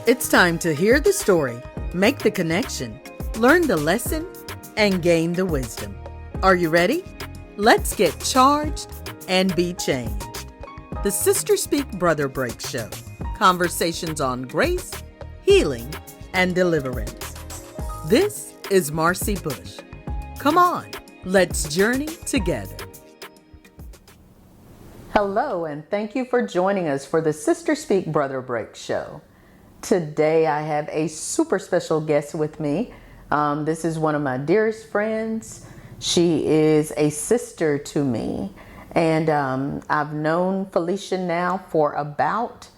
It's time to hear the story, make the connection, learn the lesson, and gain the wisdom. Are you ready? Let's get charged and be changed. The Sister Speak Brother Break Show. Conversations on grace, healing, and deliverance. This is Marcy Bush. Come on, let's journey together. Hello, and thank you for joining us for the Sister Speak Brother Break Show. Today I have a super special guest with me. This is one of my dearest friends. She is a sister to me, and I've known Felicia now for about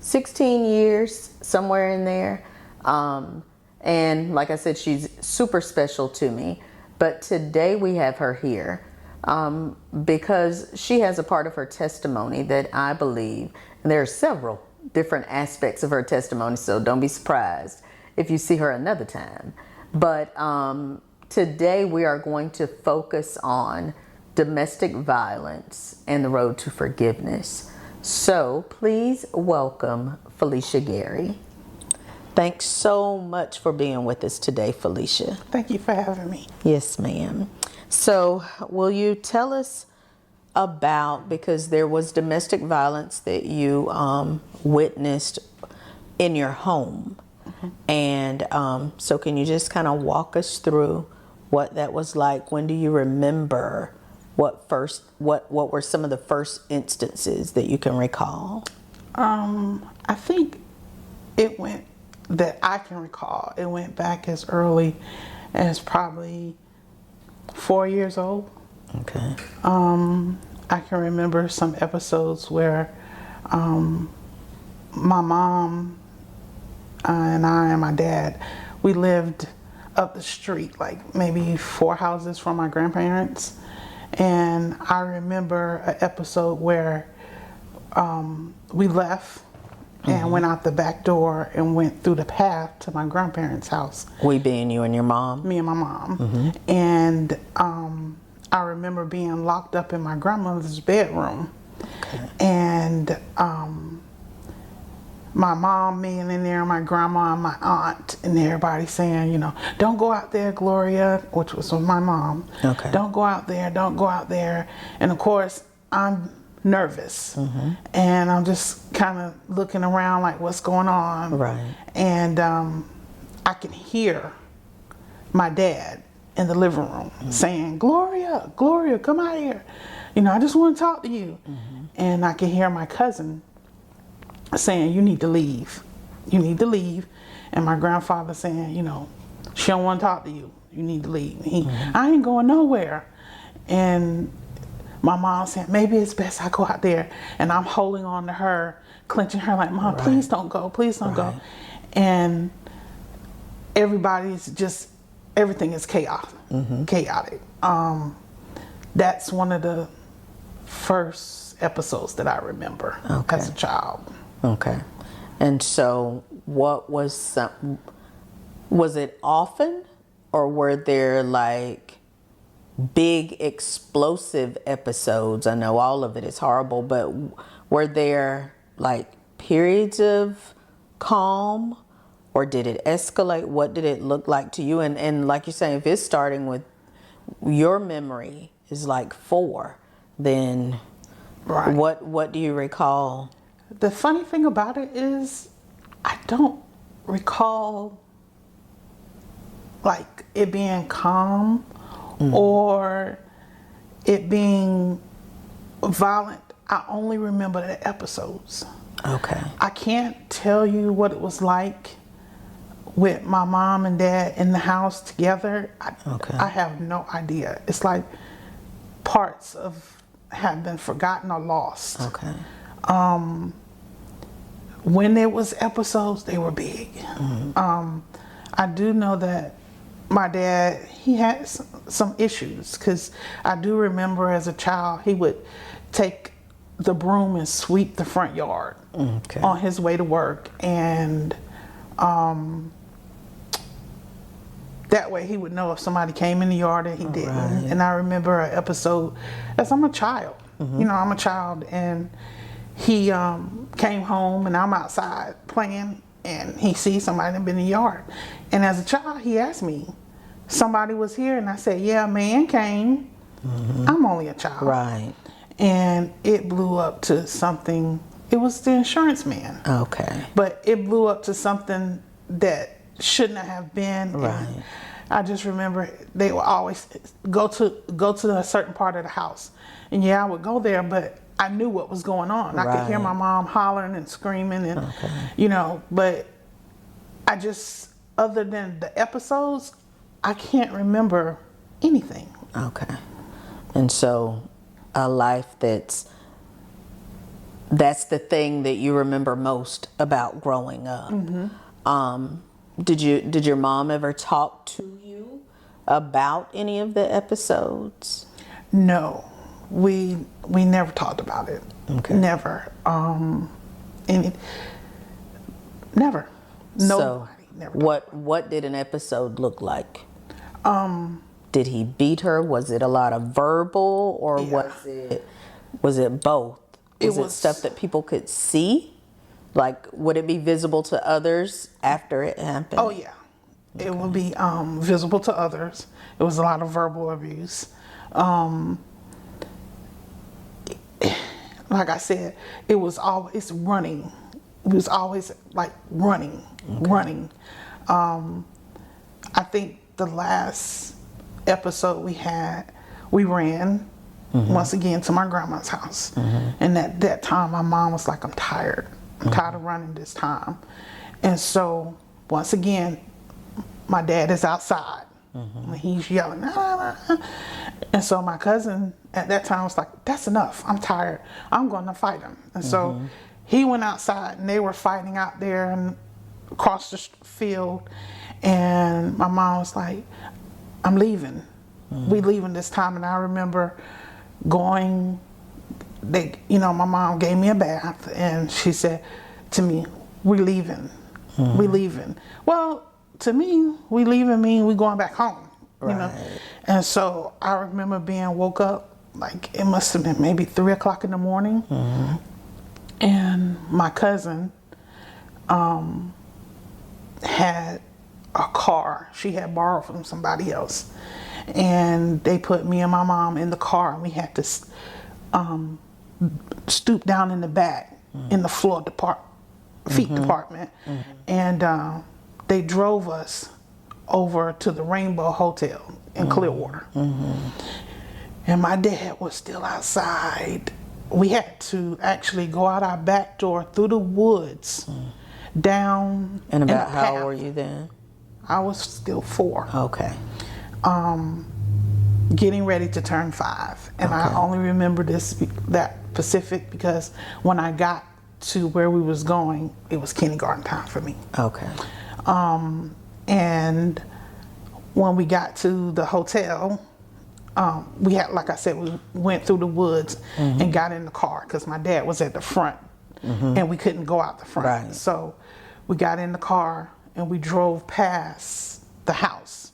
16 years, somewhere in there. And like I said, she's super special to me. But today we have her here because she has a part of her testimony that I believe, and there are several different aspects of her testimony, so don't be surprised if you see her another time. But today we are going to focus on domestic violence and the road to forgiveness. So please welcome Felicia Gary. Thanks so much for being with us today, Felicia. Thank you for having me. Yes, ma'am. So will you tell us about, because there was domestic violence that you witnessed in your home. Mm-hmm. And so can you just kind of walk us through what that was like? When do you remember what were some of the first instances that you can recall? I think that I can recall, it went back as early as probably 4 years old. Okay. I can remember some episodes where my mom and I and my dad, we lived up the street, like maybe 4 houses from my grandparents. And I remember an episode where we left and went out the back door and went through the path to my grandparents' house. We being you and your mom? Me and my mom. And I remember being locked up in my grandmother's bedroom. Okay. And my mom being in there, my grandma and my aunt, and everybody saying, don't go out there, Gloria, which was my mom. Okay. Don't go out there, don't go out there. And of course, I'm nervous. And I'm just kind of looking around like, what's going on? Right. And I can hear my dad in the living room saying, Gloria, come out here. I just want to talk to you. And I can hear my cousin saying, you need to leave. You need to leave. And my grandfather saying, she don't want to talk to you. You need to leave. I ain't going nowhere. And my mom said, maybe it's best I go out there. And I'm holding on to her, clenching her like, Mom, please don't go. Please don't go. And everything is chaotic. That's one of the first episodes that I remember as a child. Okay. And so was it often, or were there like big explosive episodes? I know all of it is horrible, but were there like periods of calm, or did it escalate? What did it look like to you? And like you're saying, if it's starting with your memory is like 4, then what do you recall? The funny thing about it is I don't recall like it being calm or it being violent. I only remember the episodes. Okay. I can't tell you what it was like with my mom and dad in the house together. I have no idea. It's like parts have been forgotten or lost. Okay. When there was episodes, they were big. I do know that my dad, he had some issues, because I do remember as a child, he would take the broom and sweep the front yard on his way to work. And that way he would know if somebody came in the yard and he didn't. Right. And I remember an episode, as I'm a child, I'm a child, and he came home and I'm outside playing and he sees somebody that been in the yard. And as a child, he asked me, somebody was here, and I said, yeah, a man came. I'm only a child. Right. And it blew up to something. It was the insurance man. Okay. But it blew up to something that shouldn't have been. Right. And I just remember they would always go to a certain part of the house. And yeah, I would go there, but I knew what was going on. I could hear my mom hollering and screaming and, but I just, other than the episodes, I can't remember anything. Okay. And so a life that's the thing that you remember most about growing up. Did your mom ever talk to you about any of the episodes? No, we never talked about it. Okay. Never. Never. Nobody. Never. What did an episode look like? Did he beat her? Was it a lot of verbal, or was it both? Was it stuff that people could see? Like, would it be visible to others after it happened? Oh yeah, it would be visible to others. It was a lot of verbal abuse. Like I said, it was always running. It was always like running. I think the last episode we ran once again to my grandma's house. And at that time, my mom was like, I'm tired. I'm tired of running this time. And so once again, my dad is outside. He's yelling, and so my cousin at that time was like, that's enough. I'm tired. I'm going to fight him. And so he went outside, and they were fighting out there and across the field. And my mom was like, I'm leaving. We leaving this time. And I remember going, my mom gave me a bath, and she said to me, we leaving. We leaving. Well, to me, we leaving mean we going back home, you know? And so I remember being woke up, like it must have been maybe 3 o'clock in the morning. And my cousin had a car she had borrowed from somebody else. And they put me and my mom in the car, and we had to stoop down in the back in the floor feet department. And they drove us over to the Rainbow Hotel in Clearwater. And my dad was still outside. We had to actually go out our back door through the woods down. And about how old were you then? I was still 4. Okay. Getting ready to turn 5. And I only remember that specific because when I got to where we was going, it was kindergarten time for me. Okay. And when we got to the hotel, we had, like I said, we went through the woods and got in the car because my dad was at the front and we couldn't go out the front. Right. So we got in the car and we drove past the house.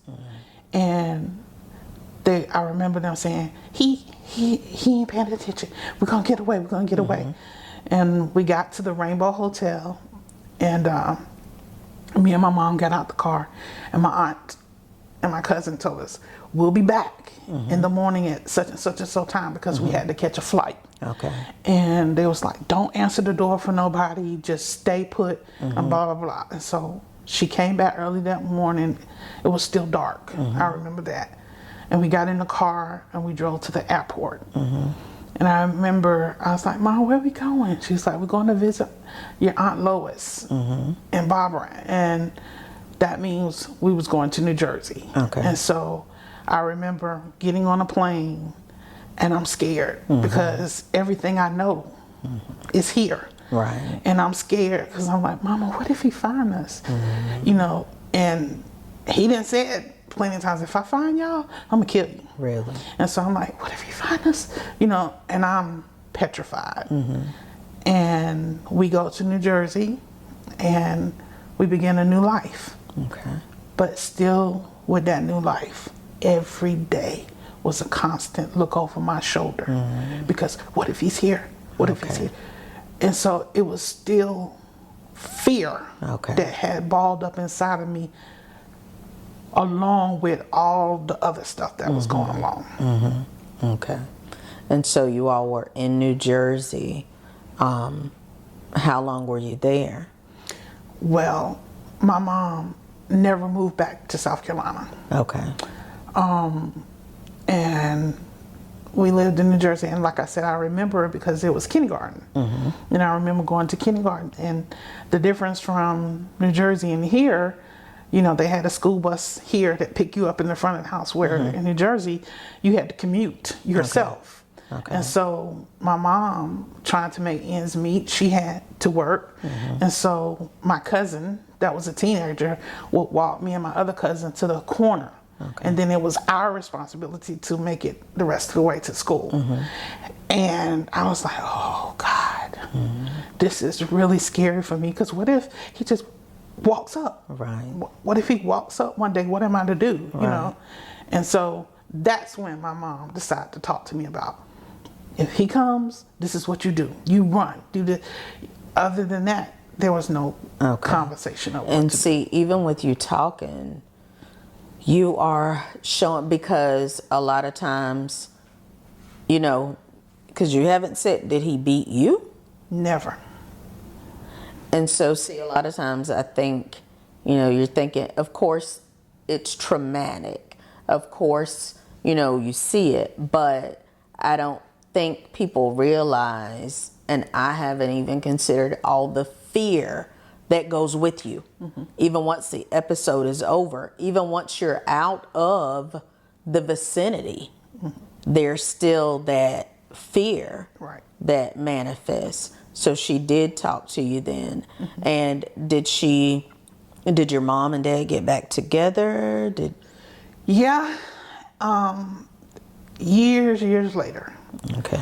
And I remember them saying, he ain't paying attention. We're gonna get away. We're gonna get away. And we got to the Rainbow Hotel, and me and my mom got out the car, and my aunt and my cousin told us, we'll be back in the morning at such and such and so time because we had to catch a flight. Okay. And they was like, don't answer the door for nobody, just stay put, and blah, blah, blah. And so she came back early that morning. It was still dark. I remember that. And we got in the car and we drove to the airport. And I remember, I was like, Mom, where are we going? She's like, we're going to visit your Aunt Lois and Barbara. And that means we was going to New Jersey. Okay. And so I remember getting on a plane and I'm scared because everything I know is here. Right. And I'm scared because I'm like, Mama, what if he find us? You know, and he didn't say it plenty of times, if I find y'all, I'm gonna kill you. Really? And so I'm like, what if he find us? You know, and I'm petrified. And we go to New Jersey and we begin a new life. Okay. But still with that new life, every day was a constant look over my shoulder because what if he's here? What if he's here? And so it was still fear Okay. that had balled up inside of me, along with all the other stuff that was going along. Okay. And so you all were in New Jersey. How long were you there? Well, my mom never moved back to South Carolina. Okay. And we lived in New Jersey, and like I said, I remember it because it was kindergarten. And I remember going to kindergarten, and the difference from New Jersey and here, you know, they had a school bus here that picked you up in the front of the house, where in New Jersey you had to commute yourself. Okay. And so my mom, trying to make ends meet, she had to work. And so my cousin, that was a teenager, would walk me and my other cousin to the corner. And then it was our responsibility to make it the rest of the way to school. And I was like, oh God, this is really scary for me, because what if he just walks up? Right. What if he walks up one day? What am I to do? You know? And so that's when my mom decided to talk to me about, if he comes, this is what you do. You run. Do the. Other than that, there was no conversation of what And to see, even with you talking, you are showing, because a lot of times, you know, because you haven't said, did he beat you? do. Never. And so, see, a lot of times I think, you know, you're thinking, of course, it's traumatic. Of course, you know, you see it, but I don't think people realize, and I haven't even considered all the fear that goes with you. Even once the episode is over, even once you're out of the vicinity, there's still that fear that manifests. So she did talk to you then. And did your mom and dad get back together? Yeah. Years later. Okay.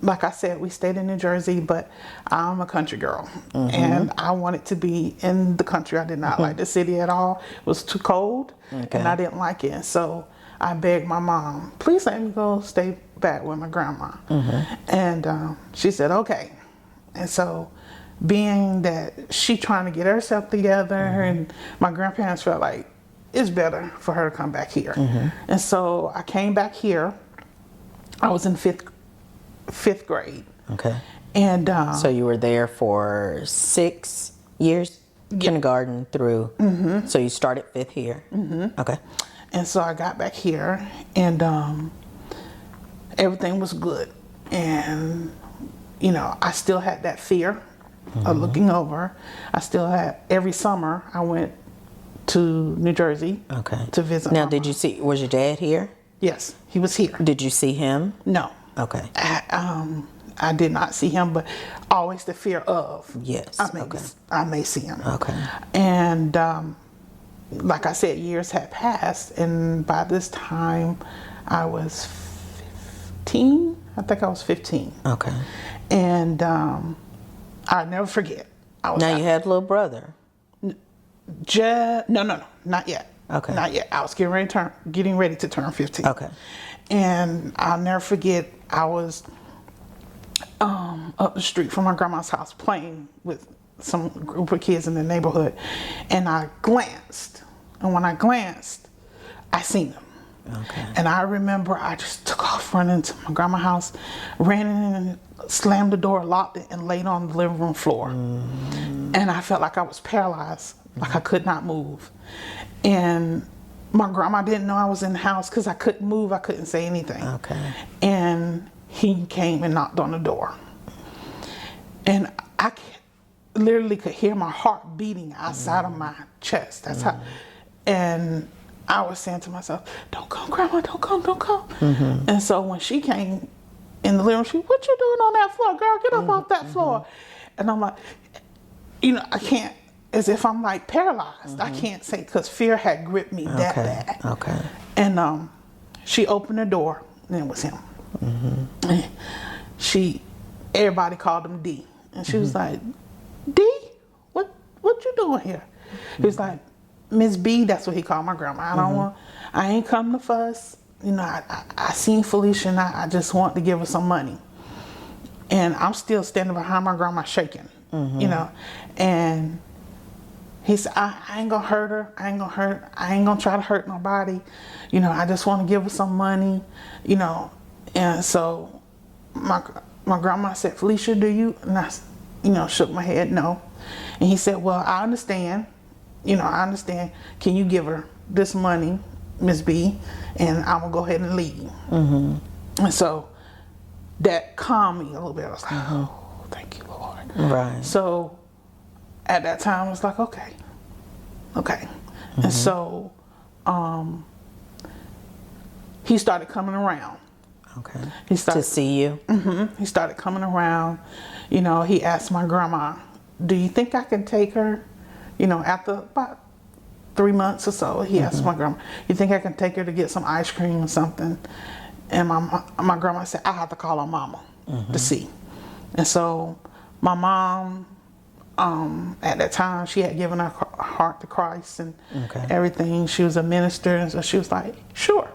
Like I said, we stayed in New Jersey, but I'm a country girl, and I wanted to be in the country. I did not like the city at all. It was too cold, and I didn't like it. And so I begged my mom, please let me go stay back with my grandma. And she said, okay. And so, being that she trying to get herself together, and my grandparents felt like it's better for her to come back here. And so I came back here. I was in fifth grade. Okay. And so you were there for 6 years, kindergarten through. So you started fifth here. Okay. And so I got back here, and everything was good. And, you know, I still had that fear of looking over. I still had, every summer I went to New Jersey to visit. Now, my did mom. you see, was your dad here? Yes, he was here. Did you see him? No. Okay. I did not see him, but always the fear of. Yes. I may see him. Okay. And like I said, years had passed, and by this time I was 15. I think I was 15. Okay. And I'll never forget. Now you had a little brother. No, not yet. Okay. Not yet. I was getting ready to turn 15. Okay. And I'll never forget, I was up the street from my grandma's house playing with some group of kids in the neighborhood, and I glanced. And when I glanced, I seen them. Okay. And I remember I just took off running to my grandma's house, ran in and slammed the door, locked it, and laid on the living room floor. And I felt like I was paralyzed, like I could not move. And my grandma didn't know I was in the house because I couldn't move. I couldn't say anything. Okay. And he came and knocked on the door. And I literally could hear my heart beating outside of my chest. That's how. And I was saying to myself, don't come, Grandma, don't come, don't come. And so when she came in the living room, she, what you doing on that floor? Girl, get up off that floor. And I'm like, you know, I can't, as if I'm like paralyzed. I can't say, because fear had gripped me that bad. Okay. And she opened the door, and it was him. And everybody called him D. And she was like, D, what you doing here? He was like, Miss B, that's what he called my grandma. I ain't come to fuss. You know, I seen Felicia, and I just want to give her some money. And I'm still standing behind my grandma shaking. you know. And he said, I ain't gonna hurt her. I ain't gonna try to hurt nobody. You know, I just want to give her some money, you know. And so my grandma said, Felicia, do you? And I, you know, shook my head, no. And he said, well, I understand. You know, I understand. Can you give her this money, Miss B? And I'm gonna go ahead and leave. And so that calmed me a little bit. I was like, oh, thank you, Lord. Right. So at that time, I was like, okay. And so he started coming around. Okay. He started to see you. He started coming around. You know, he asked my grandma, do you think I can take her? You know, after about 3 months or so, he asked my grandma, you think I can take her to get some ice cream or something? And my grandma said, I have to call her mama to see. And so my mom, at that time, she had given her heart to Christ and everything. She was a minister, and so she was like, sure.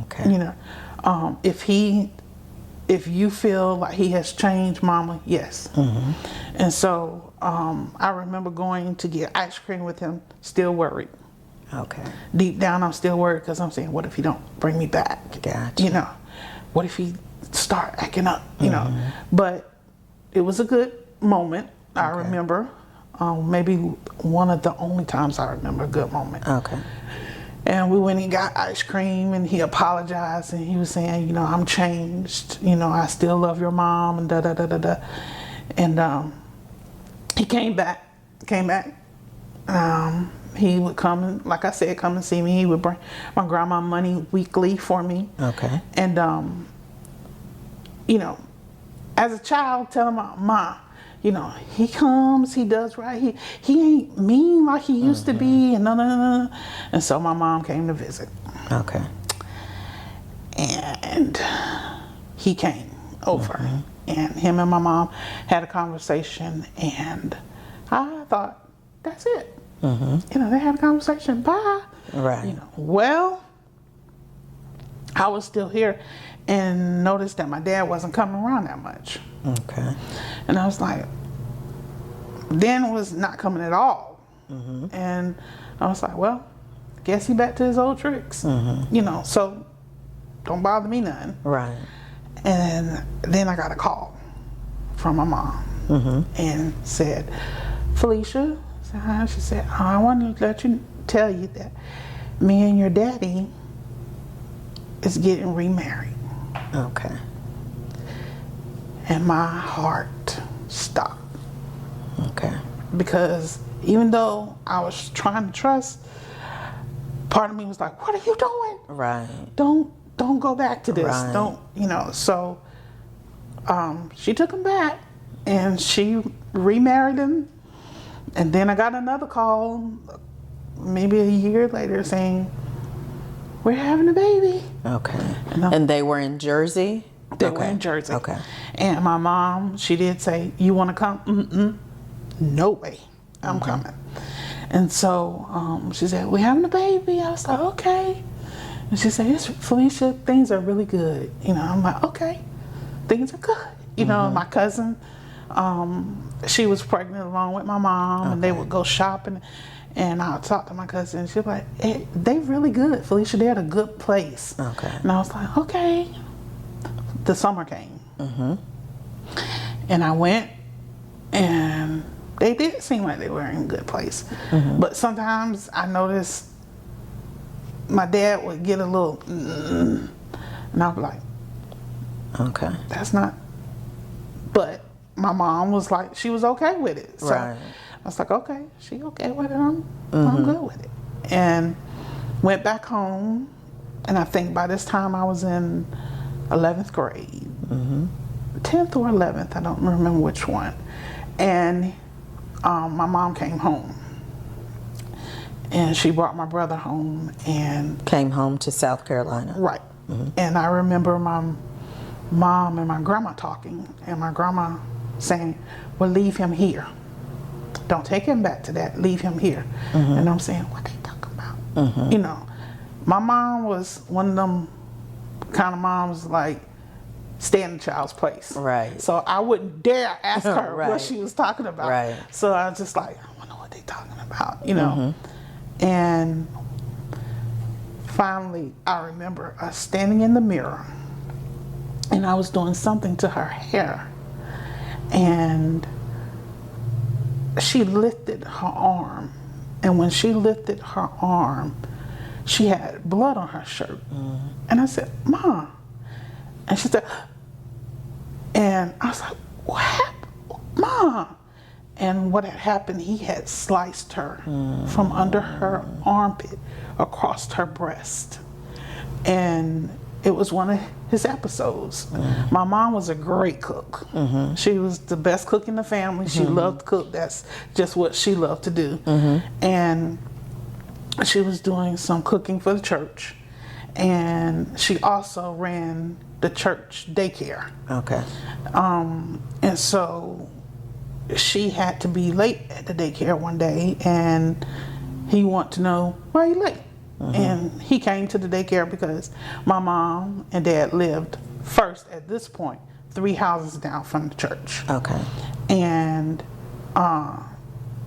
Okay. You know, if you feel like he has changed, mama, yes. And so I remember going to get ice cream with him, still worried. Okay. Deep down, I'm still worried because I'm saying, what if he don't bring me back? Gotcha. You know, what if he start acting up? You know, but it was a good moment. I remember, maybe one of the only times I remember a good moment. Okay. And we went and got ice cream, and he apologized, and he was saying, you know, I'm changed. You know, I still love your mom, and da da da da da. And he came back. He would come and, like I said, come and see me. He would bring my grandma money weekly for me. Okay. And you know, as a child, telling my mom, you know, he comes, he does right. He ain't mean like he used to be, and no. And so my mom came to visit. Okay. And he came over, and him and my mom had a conversation, and I thought, that's it. You know, they had a conversation. Bye. Right. You know, well, I was still here and noticed that my dad wasn't coming around that much. Okay. And I was like, Dan was not coming at all. And I was like, well, I guess he back to his old tricks. You know, so don't bother me none. Right. And then I got a call from my mom and said, Felicia, I said, hi. She said, I wanted to tell you that me and your daddy is getting remarried. Okay. And my heart stopped. Okay. Because even though I was trying to trust, part of me was like, what are you doing? Right. Don't go back to this. Right. Don't, you know. So she took him back and she remarried him. And then I got another call maybe a year later saying, we're having a baby. Okay. And they were in Jersey? They were in Jersey. Okay. And my mom, she did say, you want to come? No way. I'm coming. And so she said, we're having a baby. I was like, okay. And she said, yes, Felicia, things are really good. You know, I'm like, okay, things are good. You know, my cousin, she was pregnant along with my mom, and they would go shopping. And I'll talk to my cousin, and she'll be like, hey, they really good, Felicia. They're at a good place. Okay. And I was like, okay. The summer came. And I went, and they did seem like they were in a good place. But sometimes I noticed my dad would get a little, and I'd be like, okay. that's not. But my mom was like, she was okay with it. So Right. I was like, okay, she okay with it. I'm good with it. And went back home, and I think by this time I was in 11th grade, 10th or 11th, I don't remember which one. And my mom came home, and she brought my brother home, and Came home to South Carolina. right. And I remember my mom and my grandma talking, and my grandma saying, well, leave him here. Don't take him back to that. Leave him here. And I'm saying, what they talking about? You know, my mom was one of them kind of moms like, stay in the child's place. Right. So I wouldn't dare ask her Right. what she was talking about. Right. So I was just like, I wonder what they talking about, you know. And finally, I remember us standing in the mirror, and I was doing something to her hair, and she lifted her arm, and when she lifted her arm, she had blood on her shirt. And I said, Mom. And she said, and I was like, what happened? Mom. And what had happened, he had sliced her from under her armpit across her breast. And it was one of his episodes. My mom was a great cook. She was the best cook in the family. She loved to cook. That's just what she loved to do. And she was doing some cooking for the church. And she also ran the church daycare. Okay. And so she had to be late at the daycare one day, and he wanted to know, why are you late? And he came to the daycare because my mom and dad lived first at this point 3 houses down from the church. Okay. And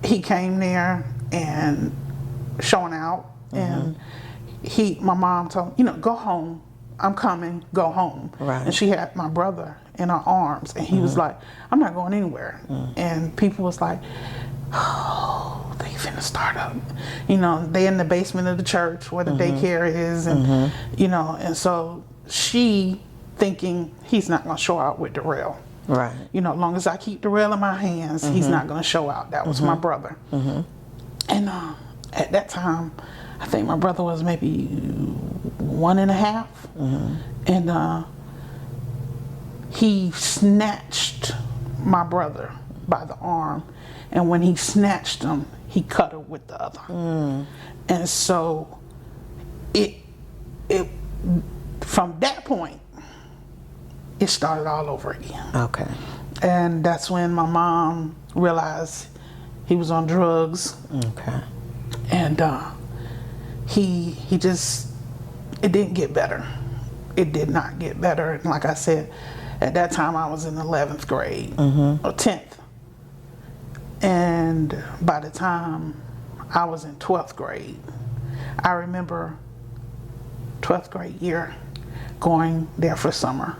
he came there and showing out, and my mom told him, go home. I'm coming, go home. Right. And she had my brother in her arms, and he was like, I'm not going anywhere. And people was like, oh, they finna start up. They in the basement of the church where the daycare is, and and so she thinking he's not gonna show out with Darrell. Right. As long as I keep Darrell in my hands, he's not gonna show out. That was my brother. And at that time, I think my brother was maybe 1.5, and he snatched my brother by the arm, and when he snatched him, he cut her with the other. And so it from that point, it started all over again. Okay. And that's when my mom realized he was on drugs. Okay. And he just, it didn't get better. It did not get better. And like I said, at that time I was in 11th grade or 10th. And by the time I was in 12th grade, I remember 12th grade year going there for summer.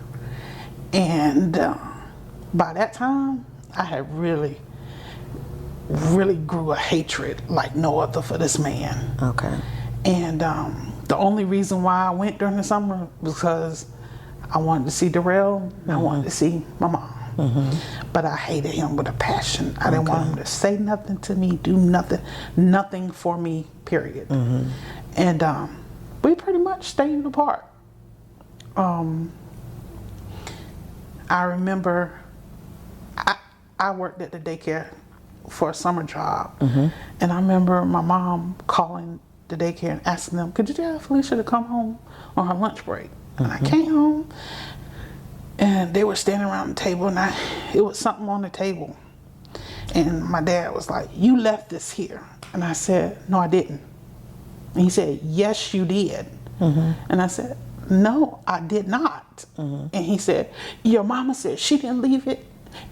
And by that time, I had really grew a hatred like no other for this man. Okay. And the only reason why I went during the summer was because I wanted to see Darrell, and I wanted to see my mom. But I hated him with a passion. I didn't want him to say nothing to me, do nothing for me, period. And we pretty much stayed apart. I remember I worked at the daycare for a summer job, and I remember my mom calling the daycare and asking them, could you tell Felicia to come home on her lunch break? And I came home, and they were standing around the table, and it was something on the table, and my dad was like, you left this here. And I said, no, I didn't. And he said, yes, you did. And I said, no, I did not. And he said, your mama said she didn't leave it,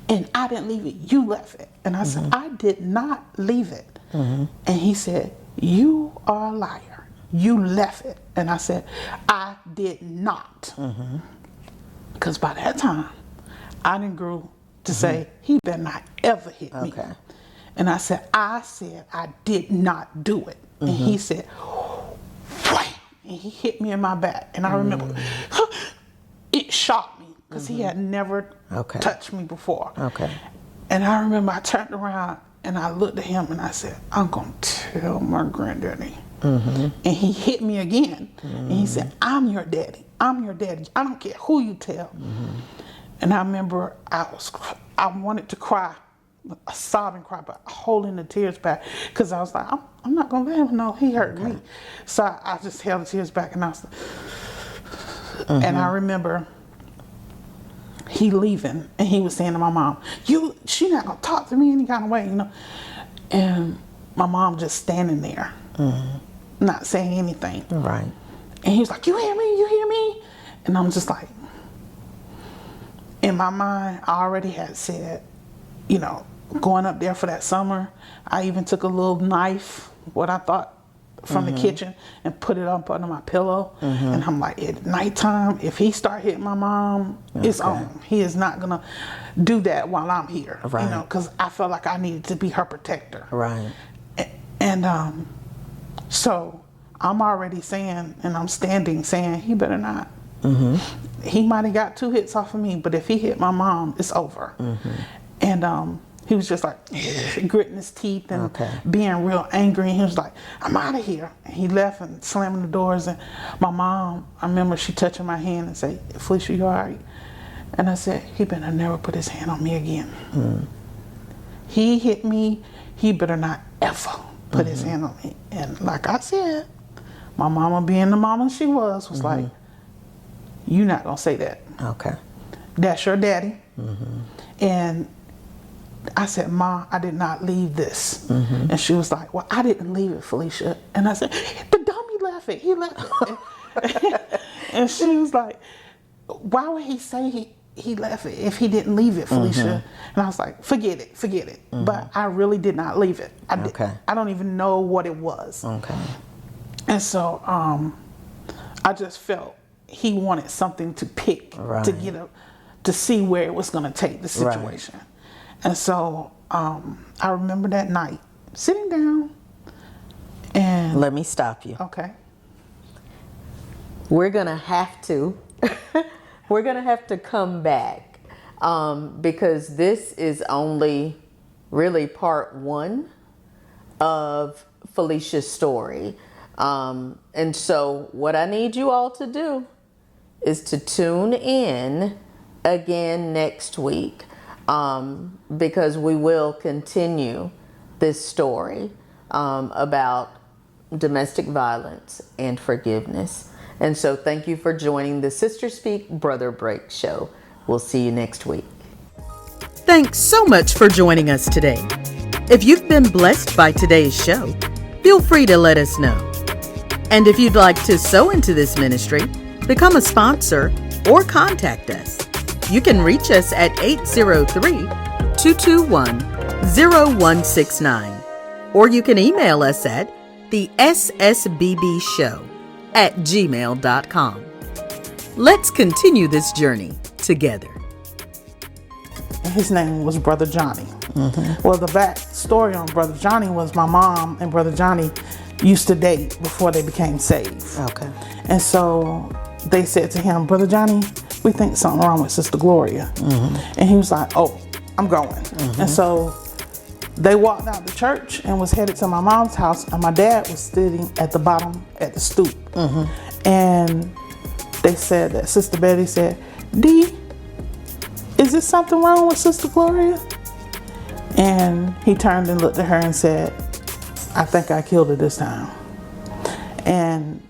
and I didn't leave it, you left it. And I said, I did not leave it. And he said, you are a liar, you left it. And I said, I did not. Because by that time, I didn't grow to say, he better not ever hit me. And I said I did not do it. And he said, wham! And he hit me in my back. And I remember, it shocked me because he had never touched me before. And I remember I turned around and I looked at him and I said, I'm going to tell my granddaddy. And he hit me again. And he said, I'm your daddy. I'm your daddy. I don't care who you tell. And I remember I wanted to cry, a sobbing cry, but holding the tears back because I was like, I'm not going to let him know he hurt me. So I just held the tears back, and I was like, and I remember he leaving, and he was saying to my mom, she not going to talk to me any kind of way, And my mom just standing there, not saying anything. Right. And he was like, you hear me? You hear me? And I'm just like, in my mind, I already had said, you know, going up there for that summer, I even took a little knife, what I thought from the kitchen, and put it up under my pillow. And I'm like, at nighttime, if he start hitting my mom, it's on. He is not gonna do that while I'm here, Right. you know, because I felt like I needed to be her protector. Right. And so I'm already saying, and I'm standing saying, he better not. He might have got 2 hits off of me, but if he hit my mom, it's over. And he was just like gritting his teeth and being real angry. And he was like, I'm out of here. And he left and slamming the doors. And my mom, I remember she touching my hand and say, Felicia, you all right? And I said, he better never put his hand on me again. He hit me. He better not ever put his hand on me. And like I said, my mama, being the mama she was like, you not gonna say that. Okay. That's your daddy. And I said, Ma, I did not leave this. And she was like, well, I didn't leave it, Felicia. And I said, the dummy left it. He left it. And she was like, why would he say he left it if he didn't leave it, Felicia? And I was like, forget it. But I really did not leave it. I don't even know what it was. And so I just felt he wanted something to pick to get to see where it was going to take the situation. And so I remember that night sitting down and let me stop you. Okay. We're gonna have to come back because this is only really part 1 of Felicia's story. And so what I need you all to do is to tune in again next week, because we will continue this story about domestic violence and forgiveness. And so thank you for joining the Sister Speak Brother Break show. We'll see you next week. Thanks so much for joining us today. If you've been blessed by today's show, feel free to let us know. And if you'd like to sow into this ministry, become a sponsor, or contact us, you can reach us at 803-221-0169. Or you can email us at the ssbbshow@gmail.com. Let's continue this journey together. His name was Brother Johnny. Well, the back story on Brother Johnny was my mom and Brother Johnny used to date before they became saved. And so they said to him, Brother Johnny, we think something wrong with Sister Gloria. And he was like, oh, I'm going. And so they walked out the church and was headed to my mom's house, and my dad was sitting at the bottom at the stoop. And they said that Sister Betty said, D, is there something wrong with Sister Gloria? And he turned and looked at her and said, I think I killed her this time. And